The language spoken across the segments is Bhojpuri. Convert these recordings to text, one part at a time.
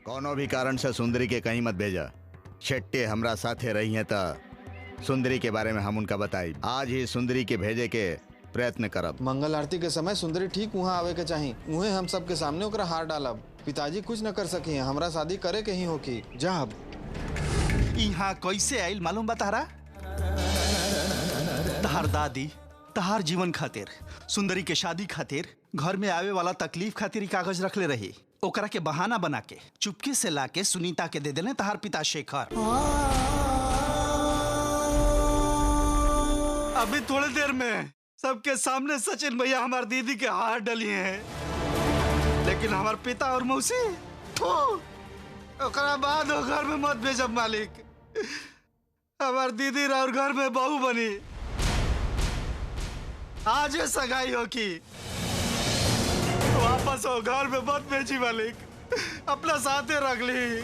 कोनो भी कारण से सुंदरी के कहीं मत भेजा। शेट्टी हमरा साथे रही है तो सुंदरी के बारे में हम उनका बताई। आज ही सुंदरी के भेजे के प्रयत्न करब। मंगल आरती के समय सुंदरी ठीक वहाँ आवे के चाहिए। उहे हम सबके सामने ओकरा हार डालब। पिताजी कुछ न कर सकी, हमरा शादी करे के ही होकी। जा अब यहाँ कैसे आइल मालूम बा तारा? तहार दादी तहार जीवन खातिर, सुंदरी के शादी खातिर, घर में आवे वाला तकलीफ खातिर कागज रखले रही। ओकरा के बहाना बना के चुपके से लाके सुनीता के दे देने तहार पिता शेखर। अभी थोड़ी देर में सबके सामने सचिन भैया हमार दीदी के हाथ डली हैं, लेकिन हमार पिता और मौसी ओकरा बाद वो घर में मत भेजब मालिक। हमार दीदी और घर में बहू बनी, आज ये सगाई हो की वापस हो घर में मत भेजी मालिक, अपना साथे रख ली।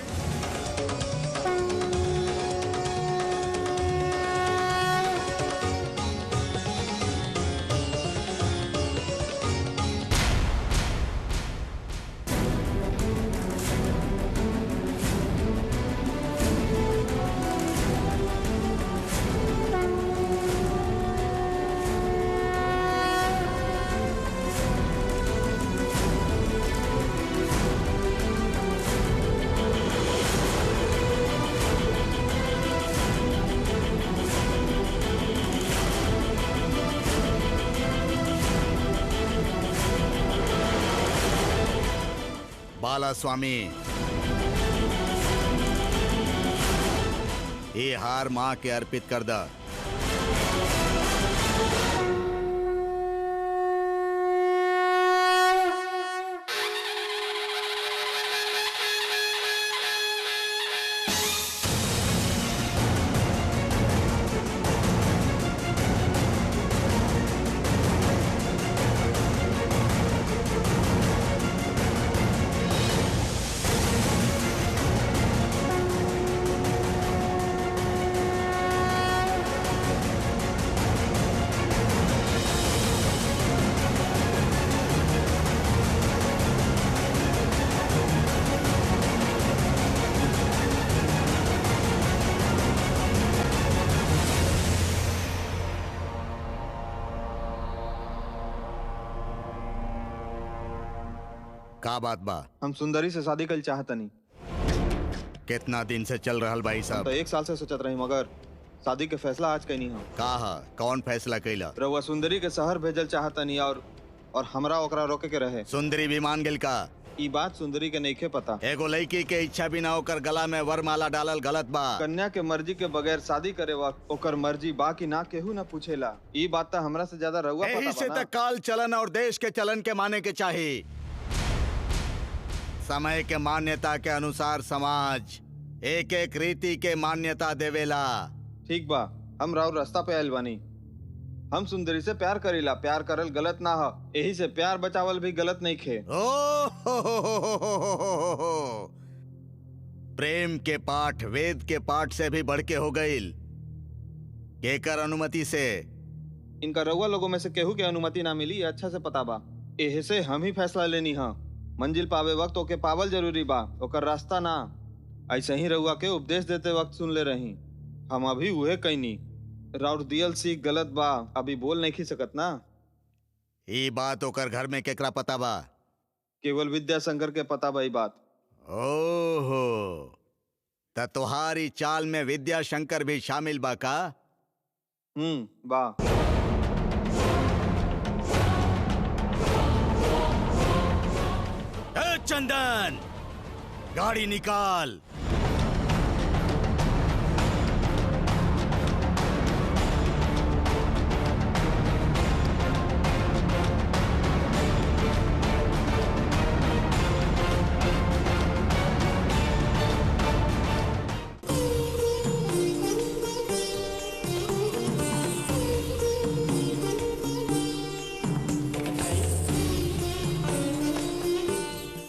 बाला स्वामी, ये हार मां के अर्पित कर दा। का बात बा? हम सुंदरी से शादी कल चाहतनी। कितना दिन से चल रहल भाई साहब? तो 1 साल से सोचत रही, मगर शादी के फैसला आज कहीं हम। कहा कौन फैसला कैला? रउआ सुंदरी के शहर भेजल चाहतनी और हमरा ओकरा रोके के रहे। सुंदरी भी मान गेल का? ई बात सुंदरी के नइखे पता। एगो लड़की के इच्छा बिना ओकर गला में वरमाला डालल गलत बा। कन्या के मर्जी के बगैर शादी करे वक्त ओकर मर्जी बा कि ना केहू ना पूछेला। ई बात तो हमरा से ज्यादा रउआ पता यही से बा ना। तक काल चलन और देश के चलन के माने के चाहिए। समय के मान्यता के अनुसार समाज एक एक रीति के मान्यता देवेला। ठीक बा, हम राउर रास्ता पे आयल बानी। हम सुंदरी से प्यार करीला। प्यार करल गलत ना हो, यही से प्यार बचावल भी गलत नहीं खे। प्रेम के पाठ वेद के पाठ से भी बढ़ के हो गईल। केकर अनुमति से? इनका रउआ लोगों में से केहू के अनुमति ना मिली, अच्छा से पता बा। एहे से हम ही फैसला लेनी है। मंजिल पावे वक्त ओके पावल जरूरी बा, ओकर रास्ता ना। ऐसे ही रउआ के उपदेश देते वक्त सुन ले रही, हम अभी उहे कहनी। राउर दियल सीख गलत बा, अभी बोल नहीं खी सकत ना। ये बात ओकर घर में केकरा पता बा? केवल विद्याशंकर के पता बा ई बात। ओहो, त तोहारी चाल में विद्याशंकर भी शामिल बा का? बा। चंदन, गाड़ी निकाल।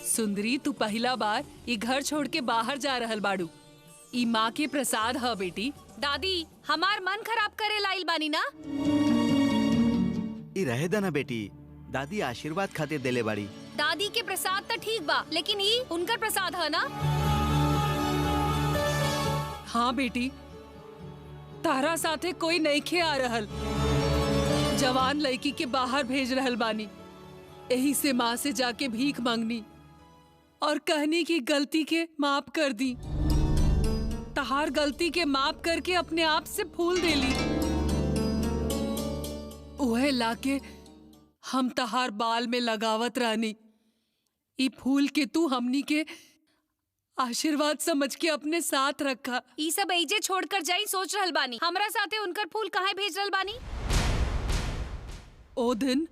सुंदरी, तू पहला बार ये घर छोड़ के बाहर जा रहल बाड़ू। ई माँ के प्रसाद है बेटी। दादी, हमार मन खराब करे लाइल बानी ना। ई रहे दा ना बेटी, दादी आशीर्वाद खातिर देले बाड़ी। दादी के प्रसाद तो ठीक बा, लेकिन ई उनकर प्रसाद है ना। हाँ बेटी, तारा साथे कोई नइखे आ रहल। जवान लड़की के बाहर भेज रहल बानी। यही से माँ से जाके भीख मांगनी और कहनी की गलती के माफ कर दी। तहार गलती के माफ करके अपने आप से फूल देली। उहे लाके हम तहार बाल में लगावत रानी। ई फूल के तू हमनी के आशीर्वाद समझ के अपने साथ रखा। ई सब ऐजे छोड़कर जाई सोच रहल बानी। हमरा साथे उनकर फूल कहाँ भेज रहल बानी? ओ दिन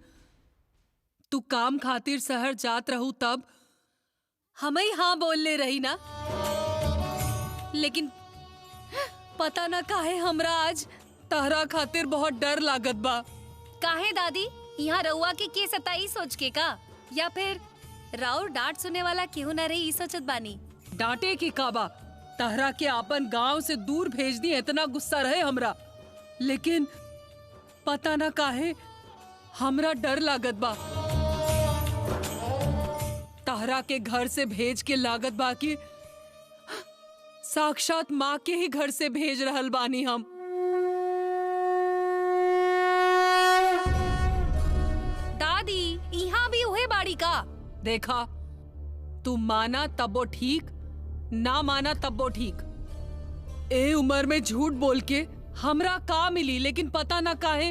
तू काम खातिर शहर जात रहू तब हम ही हाँ बोल ले रही ना। लेकिन पता ना काहे हमरा आज तहरा खातिर बहुत डर लागत बा। काहे दादी? यहाँ रउआ के सताई सोच के का? या फिर राउर डांट सुने वाला क्यों न रही ई सोचत बानी? डांटे के काबा, तहरा के आपन गांव से दूर भेज दी, इतना गुस्सा रहे हमरा। लेकिन पता ना काहे हमरा डर लागत बा। तहरा के घर से भेज के लागत बा कि साक्षात माँ के ही घर से भेज रहल बानी हम। दादी, यहाँ भी उहे बाड़ी का? देखा, तू माना तब्बो ठीक, ना माना तब्बो ठीक। ए उम्र में झूठ बोल के हमरा का मिली? लेकिन पता ना काहे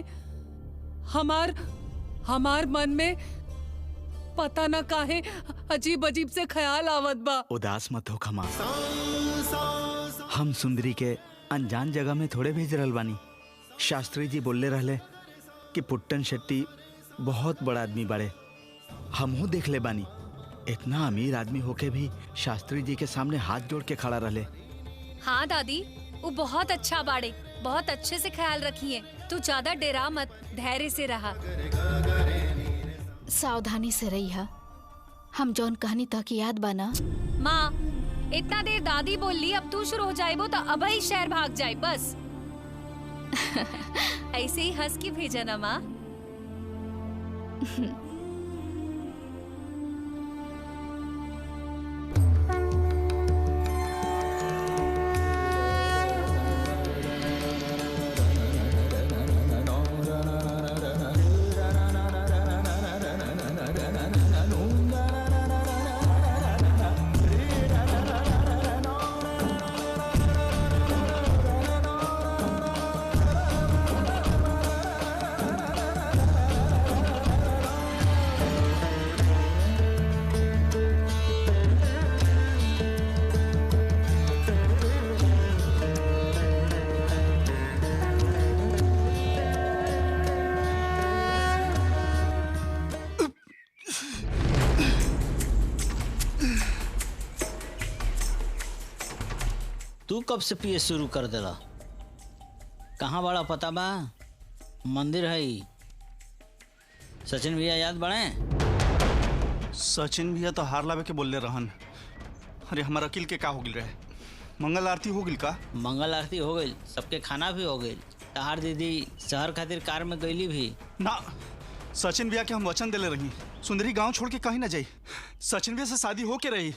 हमार मन में पता ना काहे अजीब अजीब से ख्याल आवत बा। उदास मत हो खमा। हम सुंदरी के अनजान जगह में थोड़े भेज रहल बानी। शास्त्री जी बोलले रहले कि पुट्टन शेट्टी बहुत बड़ा आदमी बाड़े। हमहू देख ले बानी। इतना अमीर आदमी होके भी शास्त्री जी के सामने हाथ जोड़ के खड़ा रहले। हाँ दादी, वो बहुत अच्छा बाड़े, बहुत अच्छे से ख्याल रखिए। तू ज्यादा डरा मत, धैर्य से रहा। सावधानी से रही है। हम जौन कहानी तक याद बाना। माँ, इतना देर दादी बोली, अब तू शुरू हो जाएबो तो अब ही शहर भाग जाए बस। ऐसे ही हंस के भेजा ना माँ। तू कब से पिए शुरू कर देला? कहाँ बड़ा पता बा? मंदिर है। सचिन भैया याद बड़े? सचिन भैया तो हार लावे के बोलले रहन। अरे हमार अकील के का हो गिल रहे? मंगल आरती हो गिल का? मंगल आरती हो गई, सबके खाना भी हो गई। तहार दीदी शहर खातिर कार में गईली भी ना। सचिन भैया के हम वचन दिले रही, सुंदरी गांव छोड़ के कहीं ना जाई। सचिन भैया से शादी हो के रही।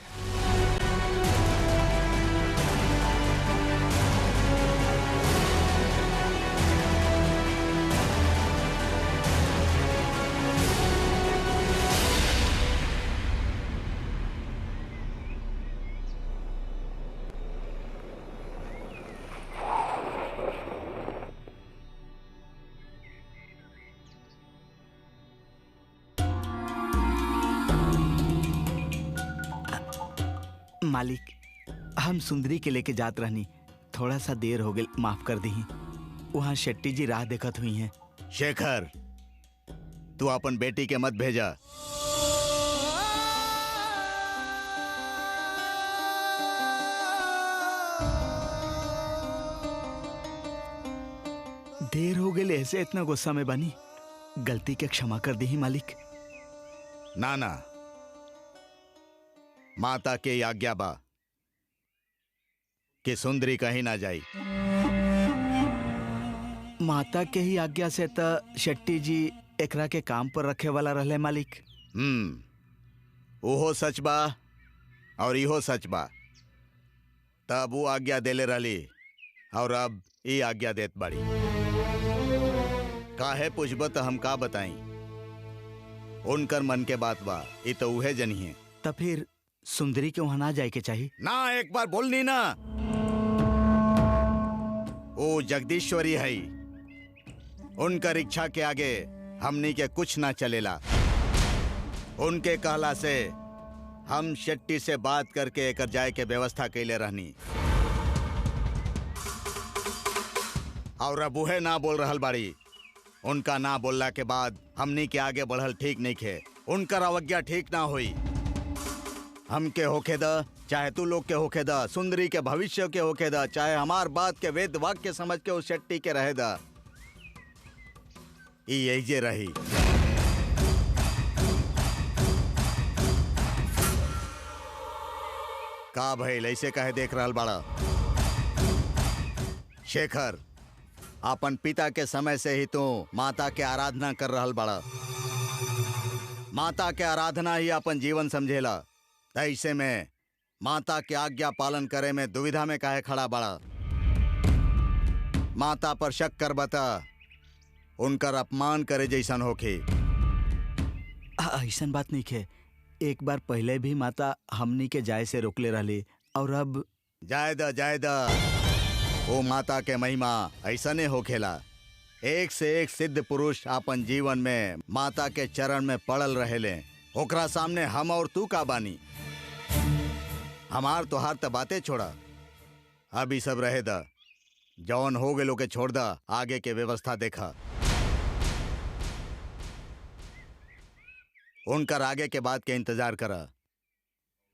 मालिक, हम सुंदरी के लेके जात रहनी, थोड़ा सा देर हो गई, माफ कर दी। वहाँ शेट्टी जी राह देखत हुई हैं। शेखर, तू अपन बेटी के मत भेजा। देर हो गई ऐसे इतना गुस्सा में बनी, गलती के क्षमा कर दी मालिक। ना ना, माता के आज्ञा बा कि सुंदरी कहीं ना जाई। माता के ही आज्ञा से त शेट्टी जी एकरा के काम पर रखे वाला रहले मालिक। ओहो सच बा और इहो सच बा। तब वो आज्ञा देले रहली और अब ये आज्ञा देत बाड़ी। काहे पूछब तो हम का बताई, उनकर मन के बात बा, ये तो उहे जनी है। तो फिर सुंदरी के वहां ना जाए के चाहिए ना, एक बार बोलनी ना। वो जगदीश्वरी है, उनकर इच्छा के आगे हमनी के कुछ ना चलेला। उनके कहला से हम शेट्टी से बात करके एकर जाए के व्यवस्था कैले रहनी, और अब उहे ना बोल रहल बाड़ी। उनका ना बोलला के बाद हमनी के आगे बढ़ल ठीक नहीं खे। उनकर अवज्ञा ठीक ना हुई। हमके होखे द, चाहे तू लोग के होखे द, सुंदरी के भविष्य के होखे द, चाहे हमार बात के वेद वाक्य समझ के उस शेट्टी के रहे द, यही जे रही। का भइल ऐसे कहे देख रहल बाड़ा? शेखर, अपन पिता के समय से ही तू माता के आराधना कर रहल बाड़ा। माता के आराधना ही अपन जीवन समझेला। ऐसे में माता के आज्ञा पालन करे में दुविधा में काहे खड़ा बाड़ा? माता पर शक कर बता, उनकर अपमान करे जैसन होखे। ऐसन बात नहीं खे। एक बार पहले भी माता हमनी के जाए से रोकले रहली, और अब जाए द। वो माता के महिमा ऐसने होखेला। एक से एक सिद्ध पुरुष अपन जीवन में माता के चरण में पड़ल रहेले। ओकरा सामने हम और तू का बानी? हमार तोहार त बातें छोड़ा, अब ई सब रहे द। जौन हो गेलो के छोड़ द, आगे के व्यवस्था देखा। उनकर आगे के बात के इंतजार करा।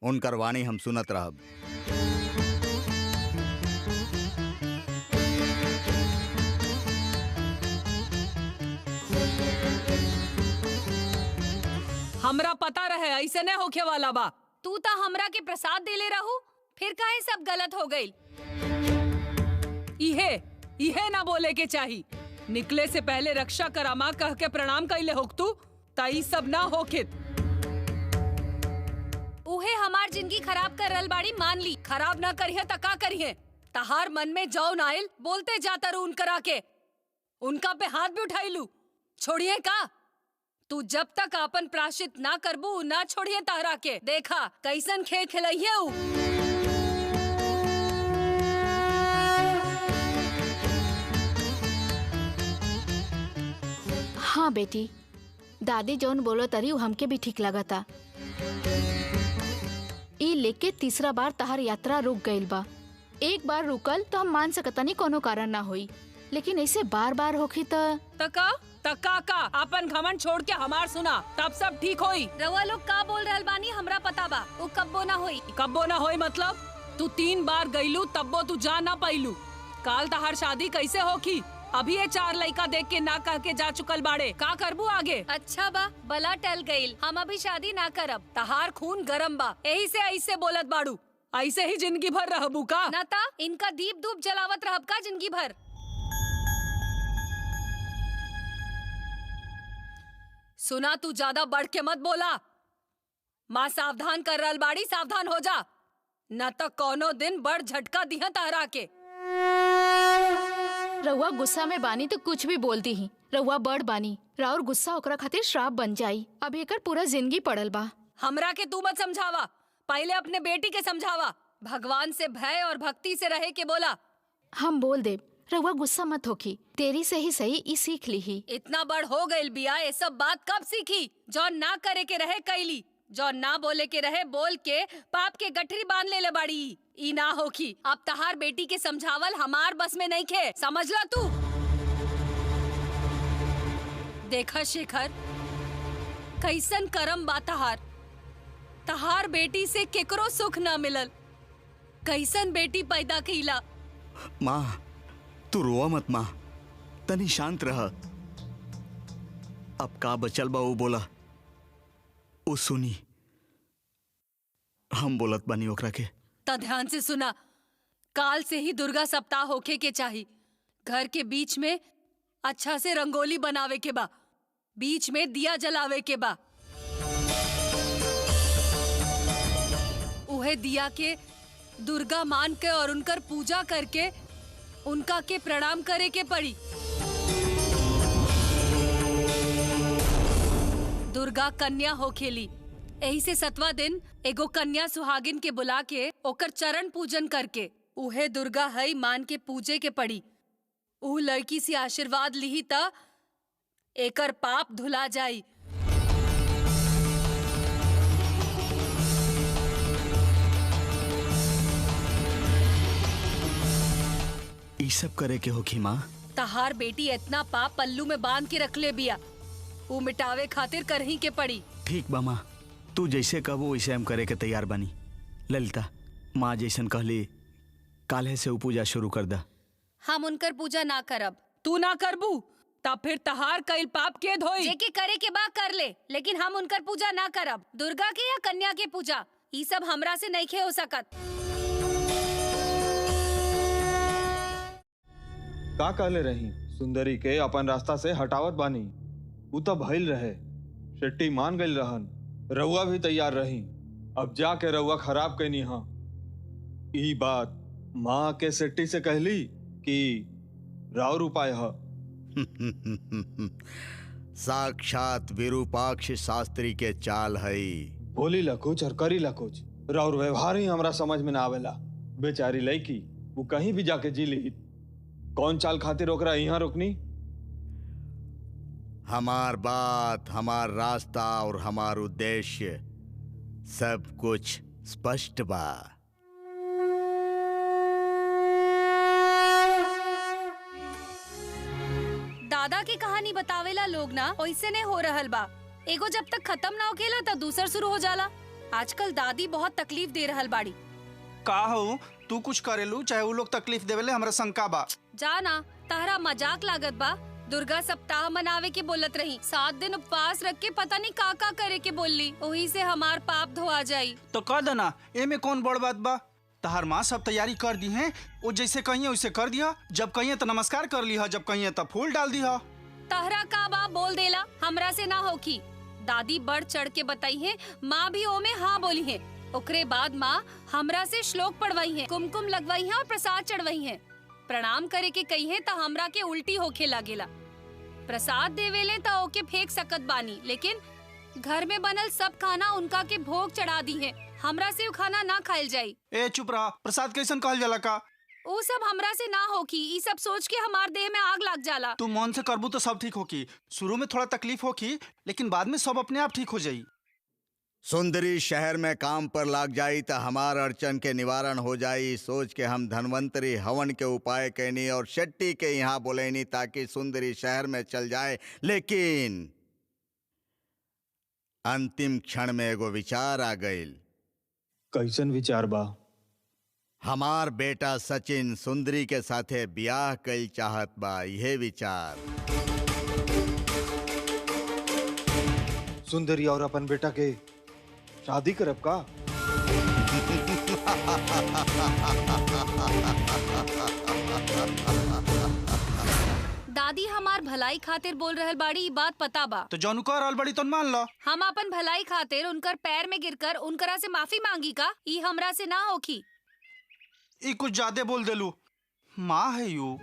उनकर वाणी हम सुनत रहब। हमरा पता रहे ऐसे नहीं होखे वाला बा। तू तो हमरा के प्रसाद देले रहू, फिर काहे सब गलत हो गई? इहे ना बोले के चाही। निकले से पहले रक्षा करामा कह के प्रणाम कैले होक तू, ताई सब ना होखित। उहे हमार जिंदगी खराब कर रहल बाड़ी, मान ली। खराब ना करिए त का करिए? तहार मन में जौन आइल बोलते जाता रू उनकरा के। उनका पे हाथ भी उठाइलू, छोड़िए का? तू जब तक अपन प्राश्चित ना करबू ना छोड़िए तहरा के। देखा कैसन खेल खिलाइए ऊ। हाँ बेटी, दादी जौन बोलो तरी उ हमके भी ठीक लगता। ई लेके तीसरा बार तहार यात्रा रुक गईल बा। एक बार रुकल तो हम मान सकतानी कोनो कारण ना होई, लेकिन ऐसे बार बार होखी तका का अपन घमंड छोड़ के हमार सुना, तब सब ठीक होई। रउआ लोग का बोल रहल बानी हमरा पता बा। वो कब्बो ना होई। कब्बो ना होई मतलब? तू 3 बार गईलू तब्बो तू जा ना पाइलू। काल तहार शादी कैसे होखी? अभी ये 4 लड़का देख के ना कह के जा चुकल बाड़े। का करबू आगे? अच्छा बा, बला टल गईल। हम अभी शादी ना करब। तहार खून गरम बा, यही से ऐसे बोलत बाड़ू। ऐसे ही जिंदगी भर रहबू का? ना ता इनका दीप धूप जलावत रहब का जिंदगी भर? सुना, तू ज्यादा बढ़ के मत बोला। माँ सावधान कर रहल बाड़ी, सावधान हो जा, न तो कोनो दिन बड़ झटका दिहा तहरा के। रउआ गुस्सा में बानी तो कुछ भी बोलती ही। रउआ बड़ बानी, राउर गुस्सा ओकरा खातिर श्राप बन जाई। अब एकर पूरा जिंदगी पड़ल बा। हमरा के तू मत समझावा, पहले अपने बेटी के समझावा। भगवान से भय और भक्ति से रहे के बोला। हम बोल दे, रउआ गुस्सा मत होखी। तेरी से ही सही ई सीख ली ही। इतना बड़ हो गइल बिया, ये सब बात कब सीखी? जो ना करे के रहे कैली, जो ना बोले के रहे बोल के पाप के गठरी बांध ले बाड़ी। ई ना होखी। अब तहार बेटी के समझावल हमार बस में नहीं खे, समझला तू? देखा शेखर, कैसन करम बा तहार। तहार बेटी से केकरो सुख ना मिलल। कैसन बेटी पैदा कईला। माँ तू रोवा मत माँ, तनी शांत रह। अब का बचल बा वो बोला, वो सुनी। हम बोलत बानी ओकरा के। ता ध्यान से सुना, काल से ही दुर्गा सप्ताह होखे के चाही। घर के बीच में अच्छा से रंगोली बनावे के बा, बीच में दिया जलावे के बा। उहे दिया के दुर्गा मान के और उनकर पूजा करके उनका के प्रणाम करे के पड़ी। दुर्गा कन्या हो खेली, यही से 7वां दिन एगो कन्या सुहागिन के बुला के ओकर चरण पूजन करके उहे दुर्गा हई मान के पूजे के पड़ी। ऊ लड़की से आशीर्वाद लिही त एकर पाप धुला जाई। ई सब करे के होखी माँ। तहार बेटी इतना पाप पल्लू में बांध के रख ले बिया, ऊ मिटावे खातिर करही के पड़ी। ठीक बा माँ, तू जैसे कहबो वैसे हम करे के तैयार बनी। ललिता, माँ जैसन कहली काल्हे से ऊ पूजा शुरू कर दा। हम उनकर पूजा ना करब। तू ना करबू तब फिर तहार कईल पाप के धोई। जेके करे के बा कर ले, लेकिन हम उनकर पूजा ना करब। दुर्गा के या कन्या के पूजा ई सब हमरा से नहीं हो सकत। का कहले रही सुंदरी के अपन रास्ता से हटावत बानी। उ तो भइल रहे, शेट्टी मान गइल रहन, रउआ भी तैयार रही। अब जाके रउआ खराब कैनी हाँ। ई बात माँ के शेट्टी से कहली कि राउर उपाय है। साक्षात विरूपाक्ष शास्त्री के चाल हई। बोली ला कुछ और करी ला कुछ, राउर व्यवहार ही हमरा समझ में ना आवेला। बेचारी लड़की वो कहीं भी जाके जी ली, कौन चाल खातिर ओकरा यहाँ रुकनी। हमार बात, हमार रास्ता और हमार उद्देश्य सब कुछ स्पष्ट बा। दादा की कहानी बतावेला लोग ना, वैसे नहीं हो रहल बा। एगो जब तक खत्म ना होखेला तब दूसर शुरू हो जाला। आजकल दादी बहुत तकलीफ दे रहल बाड़ी। का हो तू कुछ करेलू चाहे वो लोग तकलीफ देवेले, हमरा शंका बा। जाना तहरा मजाक लागत बा। दुर्गा सप्ताह मनावे के बोलत रही, 7 दिन उपवास रख के पता नहीं का करे के बोलली। वही से हमार पाप धोआ जाई। तो कह देना, ए में कौन बड़ बात बा। तहार माँ सब तैयारी कर दी है, वो जैसे कहिए वैसे कर दिया। जब कहिए तो नमस्कार कर लिया, जब कहिए तो फूल डाल दिया। तहरा का बा बोल देला, हमरा से ना होखी। दादी बढ़ चढ़ के बताई है, माँ भी ओमे हाँ बोली है। ओकरे बाद माँ हमरा से श्लोक पढ़वाई है, कुमकुम लगवाई है और प्रसाद चढ़वाई है। प्रणाम करे के कही है तो हमरा के उल्टी होखे लागेला। प्रसाद देवेले तो ओके फेंक सकत बानी, लेकिन घर में बनल सब खाना उनका के भोग चढ़ा दी है। हमरा से वो खाना ना खाइल जाई। ए चुप रहा, प्रसाद कैसन कहल जाला का। वो सब हमरा से ना होकी। ई सब सोच के हमार देह में आग लग जाला। तू मन से करबू तो सब ठीक होकी। शुरू में थोड़ा तकलीफ होकी, लेकिन बाद में सब अपने आप ठीक हो जाई। सुंदरी शहर में काम पर लाग जाई तो हमार अड़चन के निवारण हो जाई। सोच के हम धनवंतरी हवन के उपाय कहनी और शेट्टी के यहाँ बोलेनी ताकि सुंदरी शहर में चल जाए। लेकिन अंतिम क्षण में एगो विचार आ गईल। कैसन विचार बा। हमार बेटा सचिन सुंदरी के साथे ब्याह कईल चाहत बा। यह विचार सुंदरी और अपन बेटा के शादी करब का। दादी हमार भलाई खातिर बोल रहल बाड़ी, ई बात पता बा। तो जौन कह रहल बड़ी तो मान लो। हम अपन भलाई खातिर उनकर पैर में गिरकर उनकरा से माफी मांगी का, ई हमरा से ना होखी। ई कुछ ज्यादा बोल देलू। माँ है यू,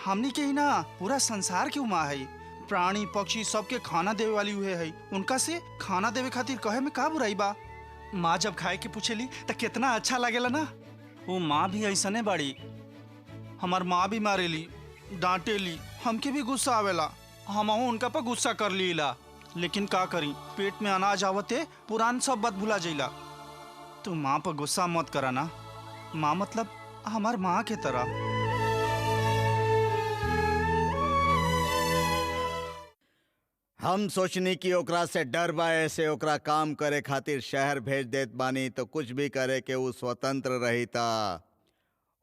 हमनी के ही ना पूरा संसार की माँ है। प्राणी पक्षी सबके खाना देवे वाली हुए है। उनका से खाना देवे खातिर कहे में का बुराई बा। माँ जब खाए के पूछेली तो कितना अच्छा लागेला ना। वो माँ भी ऐसने बाड़ी। हमार माँ भी मारेली, डांटेली, हमके भी गुस्सा आवेला। हम उनका पर गुस्सा कर लीला, लेकिन का करी, पेट में अनाज आवते पुरान सब बात भुला जाइला। तू माँ पर गुस्सा मत करा ना। माँ मतलब हमार माँ के तरह। हम सोचनी कि ओकरा से डर बा, ऐसे ओकरा काम करे खातिर शहर भेज देत बानी तो कुछ भी करे के वो स्वतंत्र रहीता।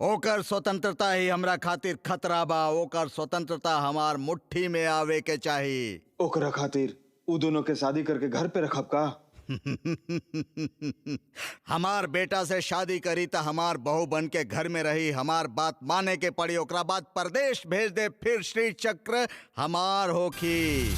ओकर स्वतंत्रता ही हमरा खातिर खतरा बा। ओकर स्वतंत्रता हमार मुट्ठी में आवे के चाहिए। ओकरा खातिर उ दोनों के शादी करके घर पे रखब का। हमार बेटा से शादी करी तो हमार बहू बन के घर में रही। हमार बात माने के पड़ी। ओकरा बाद परदेश भेज दे, फिर श्री चक्र हमार होखी।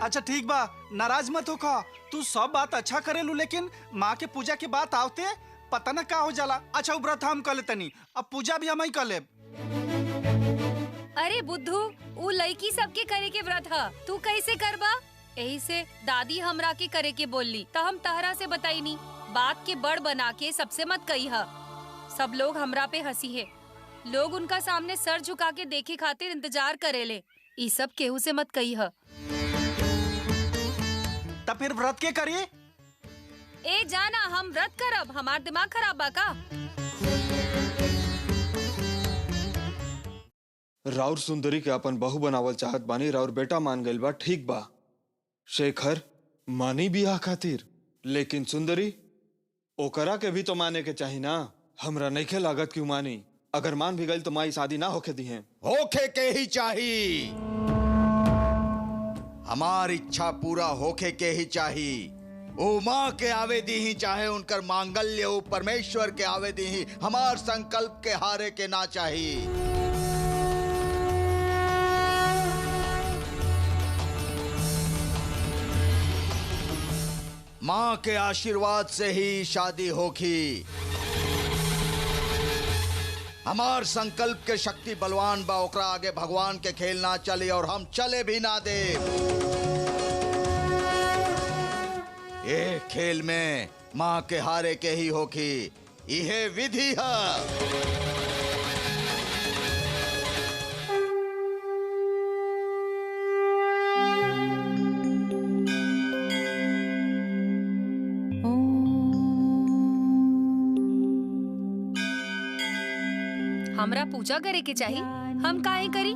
अच्छा ठीक बा, नाराज मत हो खा। तू सब बात अच्छा करेलू, लेकिन माँ के पूजा के बात आवते पता न का हो जाला। अच्छा उ व्रत हम कर लेतनी, अब पूजा भी हम ही कर लेब। अरे बुद्धू, उ लड़की सबके करे के व्रत ह, तू कैसे करबा? यही से दादी हमरा के करे के बोलली, तो हम तहरा से बताई नी। बात के बड़ बना के सबसे मत कही ह। सब लोग हमरा पे हंसी है। लोग उनका सामने सर झुका के देखे खातिर इंतजार करेले। ई सब केहू से मत कही ह। तब फिर व्रत के करिए? ए जाना, हम व्रत करब, हमार दिमाग खराब बा का? राउर सुंदरी के अपन बहू बनावल चाहत बानी, राउर बेटा मान गइल बा, ठीक बा। शेखर मानी बियाह खातिर, लेकिन सुंदरी ओकरा के भी तो माने के चाही ना। हमरा नइखे लागत क्यों मानी। अगर मान भी गइल तो माई शादी ना होके दी है। होके के ही चाहिए, हमारी इच्छा पूरा होके के ही चाहिए। ओ माँ के आवे दी ही, चाहे उनकर मांगल्य हो परमेश्वर के आवे दी ही, हमार संकल्प के हारे के ना चाहिए। माँ के आशीर्वाद से ही शादी होगी। हमार संकल्प के शक्ति बलवान बा, ओकरा आगे भगवान के खेल ना चली और हम चले भी ना दे। ये खेल में माँ के हारे के ही होगी, यह विधि है। हमरा पूजा करे के चाही, हम काहे करी?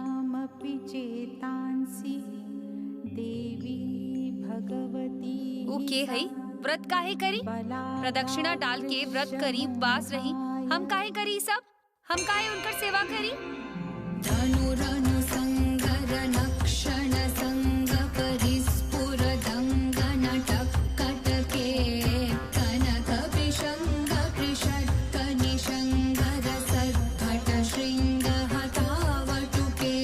उ के हई? व्रत काहे करी? प्रदक्षिणा डाल के व्रत करी, उपवास रही, हम काहे करी सब? हम काहे उनकर सेवा करी? धनुरनु संगर नक्षण संग परिस्फुर दंगन टक्कटके कनक विशंग कृषट निशंगर सद्घट शृंग हतावटुके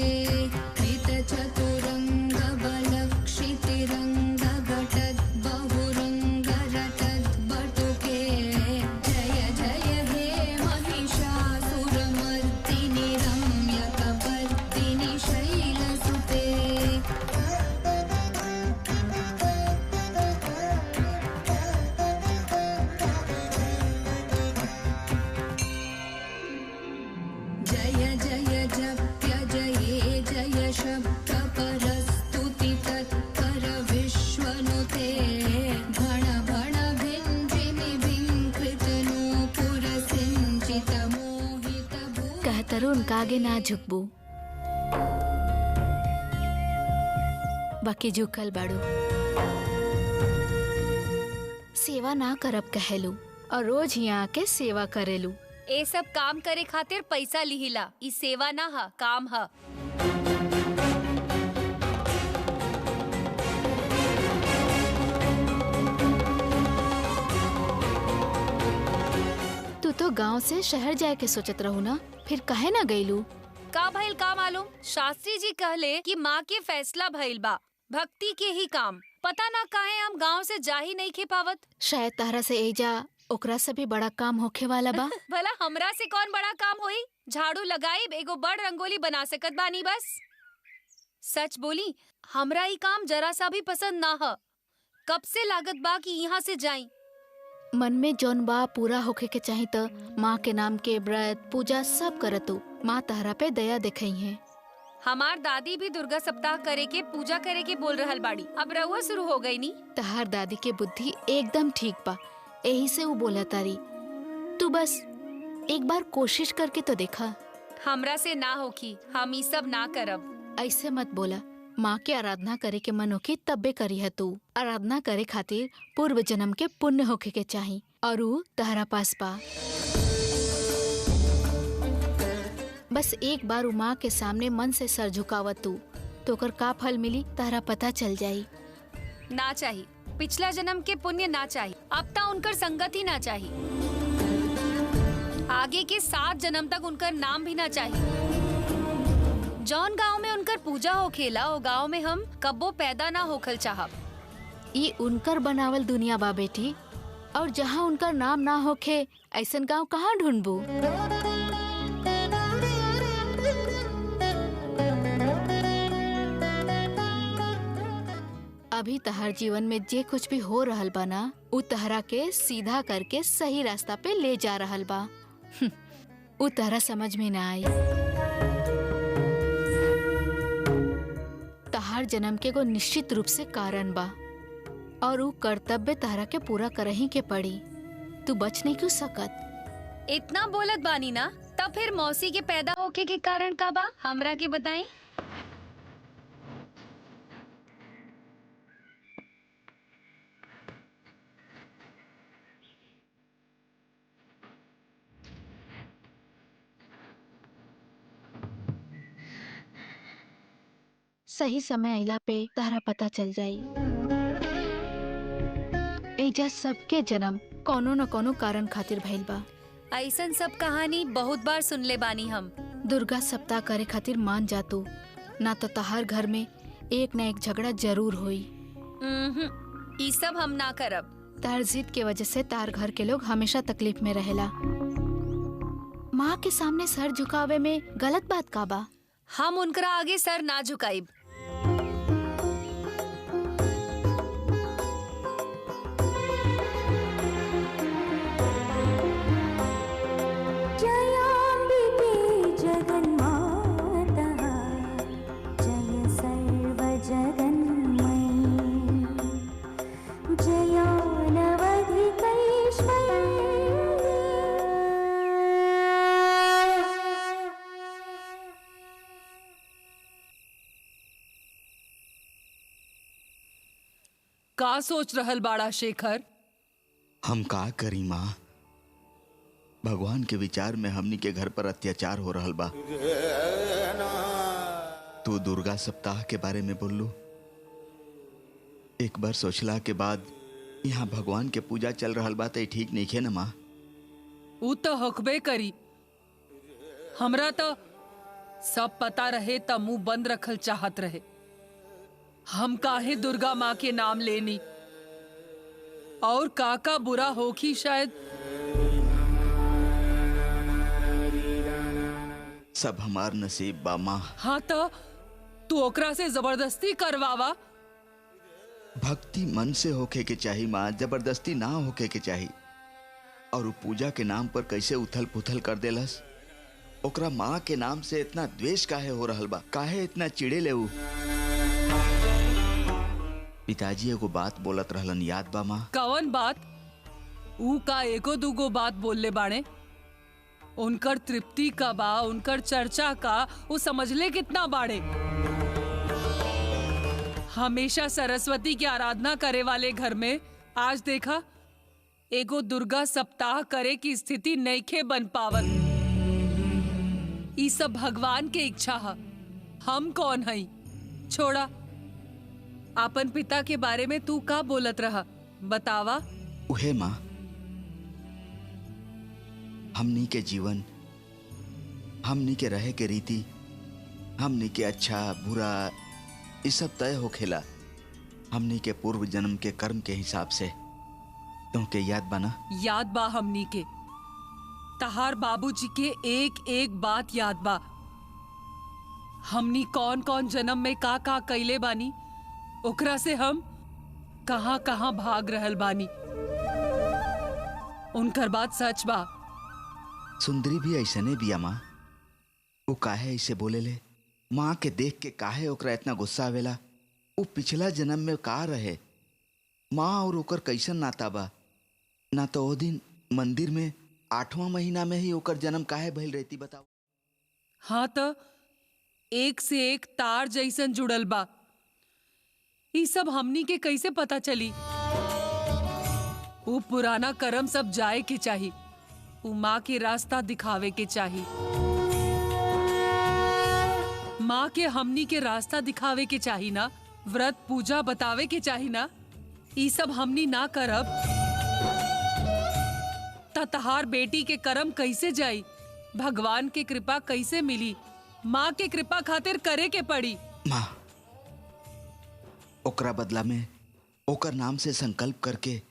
कृत चतुरंग बल क्षितिरंग घटत बहुरंग रटत बटुके जय जय हे महिषासुरमर्दिनि रम्यकपर्दिनि शैलसुते। जय जय जप्य जये जय शब्द परस्तुति तत्पर विश्वनुते भण भण भिञ्जिनि भिङ्कृत नूपुर सिञ्चित मोहित भू। कहतरू उनका आगे ना झुकबू, बाकी झुकल बाड़ू। सेवा ना करब कहेलू और रोज यहाँ आके सेवा करेलू। ए सब काम करे खातिर पैसा लिहिला, ई सेवा ना ह, काम ह। तू तो गांव से शहर जाए के सोचत रहू ना, फिर काहे ना गईलू? का भइल का मालूम? शास्त्री जी कहले कि माँ के फैसला भइल बा, भक्ति के ही काम। पता ना काहे हम गांव से जा ही नहीं खे पावत। शायद तारा से एजा ओकरा से भी बड़ा काम होखे वाला बा। भला हमरा से कौन बड़ा काम होई? झाड़ू लगाई, एगो बड़ रंगोली बना सकत बानी बस। सच बोली, हमरा ई काम जरा सा भी पसंद ना ह। कब से लागत बा कि यहाँ से जाई। मन में जौन बा पूरा होखे के चाही त माँ के नाम के व्रत पूजा सब करतू। माँ तारा पे दया दिखाई है। हमार दादी भी दुर्गा सप्ताह करे के पूजा करे के बोल रहल बाड़ी। अब रउआ शुरू हो गई नी। तहार दादी के बुद्धि एकदम ठीक बा, यही से वो बोला तारी। तू बस एक बार कोशिश करके तो देखा। हमरा से ना होखी, हम ई सब ना करब। ऐसे मत बोला। माँ के आराधना करे के मन होखी तब्बे करी है तू। आराधना करे खातिर पूर्व जन्म के पुण्य होखे के चाही और ऊ तहरा पास बा। बस एक बार माँ के सामने मन से सर झुकावत तू, तो ओकर का फल मिली तहरा पता चल जाई। ना चाहिए, पिछला जन्म के पुण्य ना चाहिए, अब तक उनकर संगत ही ना चाहिए, आगे के 7 जन्म तक उनका नाम भी ना चाहिए। जौन गांव में उनकर पूजा होखेला ओ गांव में हम कब्बो पैदा ना होखल चाहब। ये उनकर बनावल दुनिया बा बेटी, और जहाँ उनकर नाम ना होखे ऐसन गांव कहाँ ढूंढबू। अभी तहर जीवन में जे कुछ भी हो रहल बा ना, उ तहरा के सीधा करके सही रास्ता पे ले जा रहल बा। उ तहरा समझ में ना आई। तहार जन्म के को निश्चित रूप से कारण बा, और उ कर्तव्य तहरा के पूरा करही के पड़ी। तू बच नहीं क्यों सकत। इतना बोलत बानी ना, तब फिर मौसी के पैदा होके के कारण का बा हमरा के बताई। सही समय आइला पे तहरा पता चल जाई। एजा सबके जन्म कोनो न कोनो कारण खातिर भइल बा। ऐसन सब कहानी बहुत बार सुन ले बानी हम। दुर्गा सप्ताह करे खातिर मान जा तू, ना तो तहार घर में एक न एक झगड़ा जरूर होई। ई सब हम ना करब। तार जिद के वजह से तार घर के लोग हमेशा तकलीफ में रहेला। माँ के सामने सर झुकावे में गलत बात का बा। हम उनकरा आगे सर ना झुकाइब। का सोच रहल बाड़ा शेखर? हम का करी माँ, भगवान के विचार में हमनी के घर पर अत्याचार हो रहल बा। तू दुर्गा सप्ताह के बारे में बोलू। एक बार सोचला के बाद यहाँ भगवान के पूजा चल रहल बा तो ठीक नहीं खे न माँ। उ तो हकबे करी। हमरा तो सब पता रहे त मुंह बंद रखल चाहत रहे। हम काहे दुर्गा माँ के नाम लेनी, और काका बुरा होखी शायद। सब हमार नसीब बा माँ। हाँ तो तू ओकरा से जबरदस्ती करवावा। भक्ति मन से होके के चाही माँ, जबरदस्ती ना होके के चाही। और उ पूजा के नाम पर कैसे उथल पुथल कर देलस। ओकरा माँ के नाम से इतना द्वेष काहे हो रहल बा, काहे इतना चिड़े ले उ। पिताजी एगो बात बोलत रहलन, याद बा माँ? कवन बात? ऊ का एगो दूगो बात बोलले बाड़े। उनकर तृप्ति का बा, उनकर चर्चा का वो समझले कितना बाड़े। हमेशा सरस्वती की आराधना करे वाले घर में आज देखा एगो दुर्गा सप्ताह करे की स्थिति नइखे बन पावत। ई सब भगवान के इच्छा है। हम कौन हई? छोड़ा। आपन पिता के बारे में तू का बोलत रहा, बतावा। उहे माँ, हमनी के जीवन, हमनी के रहे के रीति, हमनी के अच्छा बुरा ये सब तय होखेला हमनी के पूर्व जन्म के कर्म के हिसाब से। तुमके याद बा ना? याद बा हमनी के। तहार बाबूजी के एक एक बात याद बा। हमनी कौन कौन जन्म में का कैले बानी, ओकरा से हम कहां कहां भाग रहल बानी। उनकर बात सच बा। सुंदरी भी ऐसने बिया माँ। वो काहे ऐसे बोलेले? माँ के देख के काहे ओकरा इतना गुस्सा आवेला? वो पिछला जन्म में का रहे? माँ और ओकर कैसन नाता बा? ना तो वो दिन मंदिर में 8वां महीना में ही ओकर जन्म काहे भइल रहती, बताओ। हाँ तो एक से एक तार जैसन जुड़ल बा। ये सब हमनी के कैसे पता चली? वो पुराना कर्म सब जाए के चाही। वो माँ के रास्ता दिखावे के चाही। माँ के हमनी के रास्ता दिखावे के चाही ना, व्रत पूजा बतावे के चाही ना। ये सब हमनी ना करब तहार बेटी के कर्म कैसे जाई? भगवान के कृपा कैसे मिली? माँ के कृपा खातिर करे के पड़ी। माँ, ओकरा बदला में ओकर नाम से संकल्प करके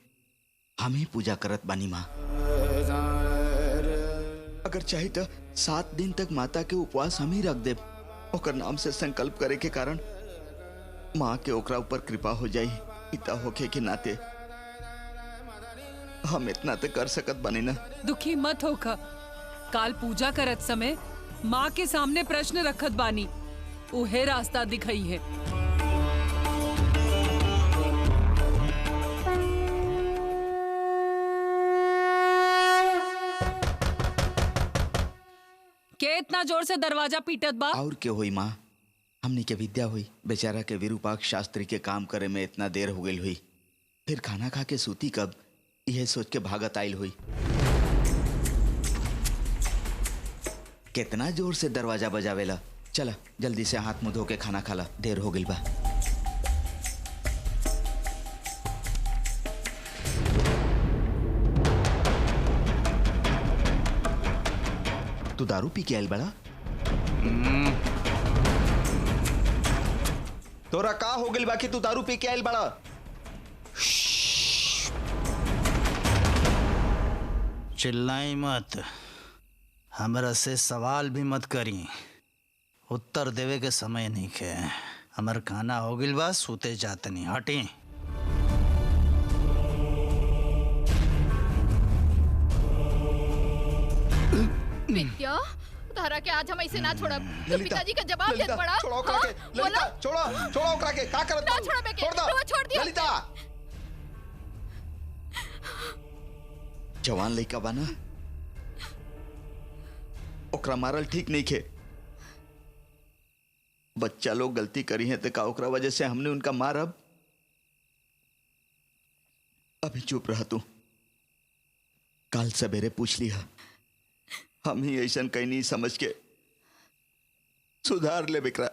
हम ही पूजा करत बानी माँ। अगर चाहे तो 7 दिन तक माता के उपवास हम ही रख दे। ओकर नाम से संकल्प करे के कारण माँ के ओकरा ऊपर कृपा हो जाई। पिता होके के नाते हम इतना तो कर सकत बानी ना। दुखी मत होखा। काल पूजा करत समय माँ के सामने प्रश्न रखत बानी, उहे रास्ता दिखाई है। के इतना जोर से दरवाजा पीटत बा? और के होई माँ, हमनी के विद्या हुई। बेचारा के विरूपाक्ष शास्त्री के काम करे में इतना देर हो गई हुई। फिर खाना खा के सूती कब, यह सोच के भागत आयल हुई। कितना जोर से दरवाजा बजावेला। चला जल्दी से हाथ मुंह धो के खाना खाला, देर हो गई बा। तू दारू पी के आयल बड़ा? तोरा का हो गइल बाकी तू दारू पी के आयल बड़ा? चिल्लाई मत, हमरा से सवाल भी मत करी। उत्तर देवे के समय नहीं खे। हमर खाना हो गिल बा, सूते जातनी, हटी। विद्या, तारा के आज हम ऐसे ना छोड़ब। तो पिताजी का जवाब देत पड़ा। छोड़ो ओकरा के, ललिता, छोड़ो ओकरा के। का करत ना बाबू? छोड़बे के, छोड़ दो। रउआ छोड़ दिया। ललिता, जवान लइका बा ना, ओकरा मारल ठीक नहीं खे। बच्चा लोग गलती करी है तो का ओकरा वजह से हमने उनका मारब? अभी चुप रह तू, काल सवेरे पूछ लिया। हम ही ऐसा कहीं नहीं समझ के सुधार ले बिकरा,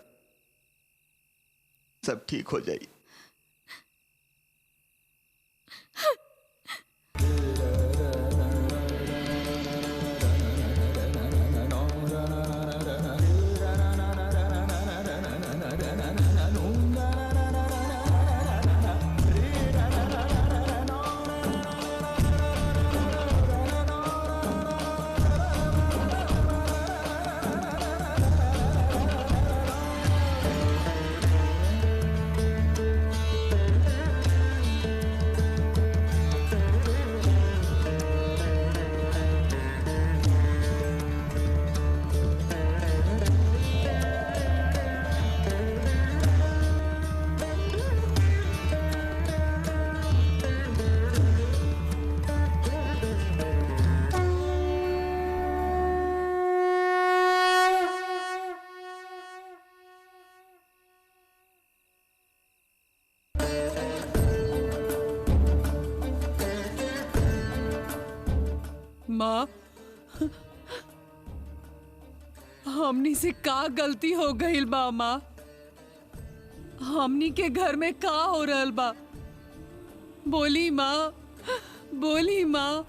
सब ठीक हो जाई। माँ, हमनी से का गलती हो गई बा माँ? हमनी के घर में का हो रहल बा? बोली माँ, बोली माँ।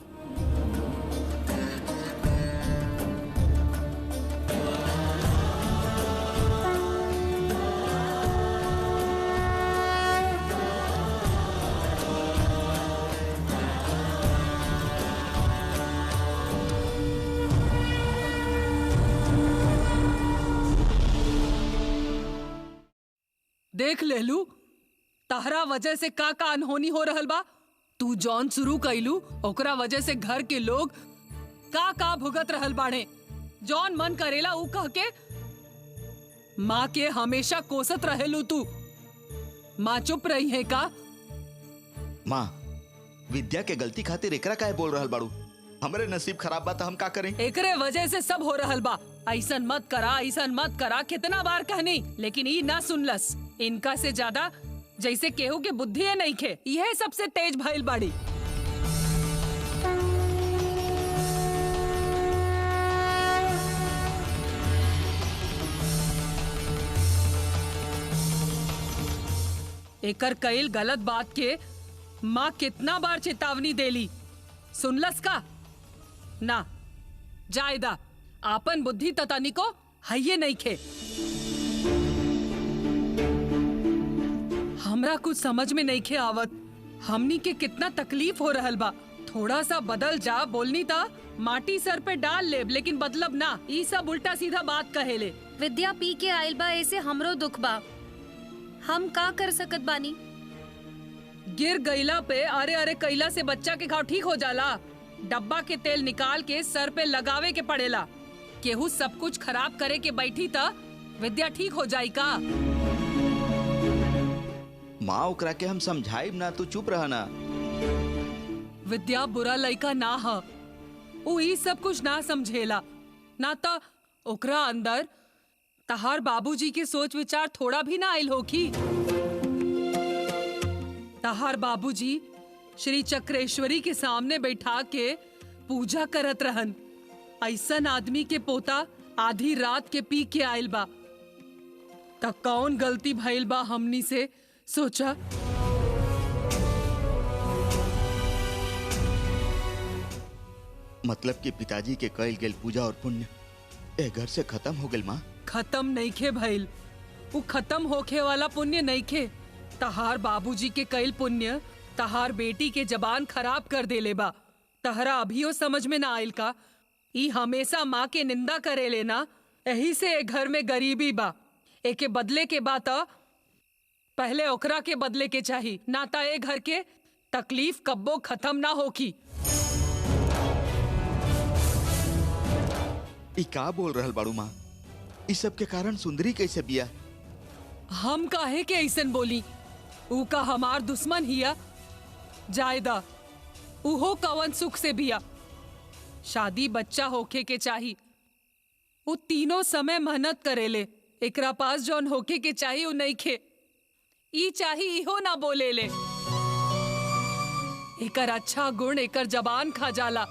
देख लेलू, तहरा वजह से का का अनहोनी हो रहल बा। तू जौन शुरू कैलू ओकरा वजह से घर के लोग का का भुगत रहल बाड़े। जौन मन करेला ऊ कह के माँ के हमेशा कोसत रहेलू तू। माँ चुप रही है का? माँ, विद्या के गलती खातिर एकरा काहे बोल रहल बाड़ू? हमरे नसीब खराब बा त हम का करें? एकरे वजह से सब हो रहल बा। ऐसन मत करा, ऐसन मत करा, कितना बार कहनी लेकिन ई ना सुनलस। इनका से ज्यादा जैसे केहू के बुद्धि है नहीं खे, यह सबसे तेज भइल बाड़ी। एकर कईल गलत बात के माँ कितना बार चेतावनी देली, सुनलस का? ना, जायदा आपन बुद्धि ततानी को है ये नहीं खे। हमरा कुछ समझ में नहीं खे आवत। हमनी के कितना तकलीफ हो रहल बा। थोड़ा सा बदल जा बोलनी था, माटी सर पे डाल ले, लेकिन बदलब ना। ई सब उल्टा सीधा बात कहेले। विद्या पी के आइल बा, ऐसे हमरो दुख बा। हम का कर सकत बानी? गिर गईला पे अरे अरे कैला से बच्चा के घाव ठीक हो जाला। डब्बा के तेल निकाल के सर पे लगावे के पड़ेला। केहू सब कुछ खराब करे के बैठी था, विद्या ठीक हो जाई का? माँ ओकरा के हम समझाइब ना, तू चुप रह ना। विद्या बुरा लड़का ना ह। उ ई सब कुछ ना समझेला। ना तो ओकरा अंदर तहार बाबूजी के सोच विचार थोड़ा भी ना आइल होखी। तहार बाबूजी श्री चक्रेश्वरी के सामने बैठा के पूजा करत रहन। ऐसन आदमी के पोता आधी रात के पी के आइल बा, त कौन गलती भइल बा हमनी से? सोचा। मतलब कि पिताजी के कइल गेल पूजा और पुण्य ए घर से खत्म हो गेल माँ? खत्म नहीं खे भइल। उ खत्म होखे वाला पुण्य नहीं खे। तहार बाबूजी के कइल पुण्य तहार बेटी के जबान खराब कर देले बा। तहरा अभियो समझ में ना आइल का? ई हमेशा माँ के निंदा करे लेना, यही से ए घर में गरीबी बा। एके बदले के बात पहले ओकरा के बदले के चाही, ना ता ए घर के तकलीफ कब्बो खत्म ना होखी। ई का बोल रहल बाड़ू माँ? इस सब के कारण सुंदरी कैसे बिया? हम काहे के ऐसन बोली? ऊ का हमार दुश्मन हिया? जायदा उहो कवन सुख से बिया। शादी बच्चा होखे के चाही। ऊ तीनों समय मेहनत करेले। एकरा पास जौन होखे के चाही ऊ नहीं खे। ई चाही इहो ना बोलेले। एकर अच्छा गुण एकर जबान खा जाला।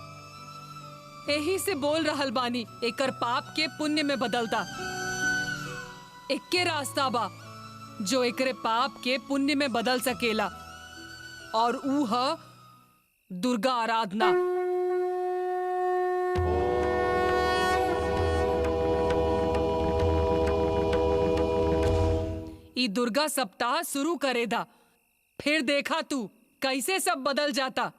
यही से बोल रहल बानी, एकर पाप के पुण्य में बदलता। एके रास्ता बा जो एकरे पाप के पुण्य में बदल सकेला, और ऊ ह दुर्गा आराधना। ई दुर्गा सप्ताह शुरू करे दा, फिर देखा तू कैसे सब बदल जाता।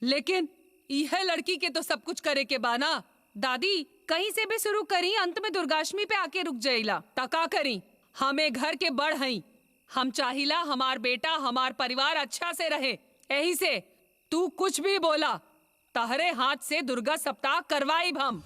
लेकिन यह लड़की के तो सब कुछ करे के बाना। दादी कहीं से भी शुरू करी, अंत में दुर्गाष्टमी पे आके रुक जाइला। तका करी, हमें घर के बड़ हई। हम चाहिला हमार बेटा हमार परिवार अच्छा से रहे। यही से तू कुछ भी बोला, तहरे हाथ से दुर्गा सप्ताह करवाई हम।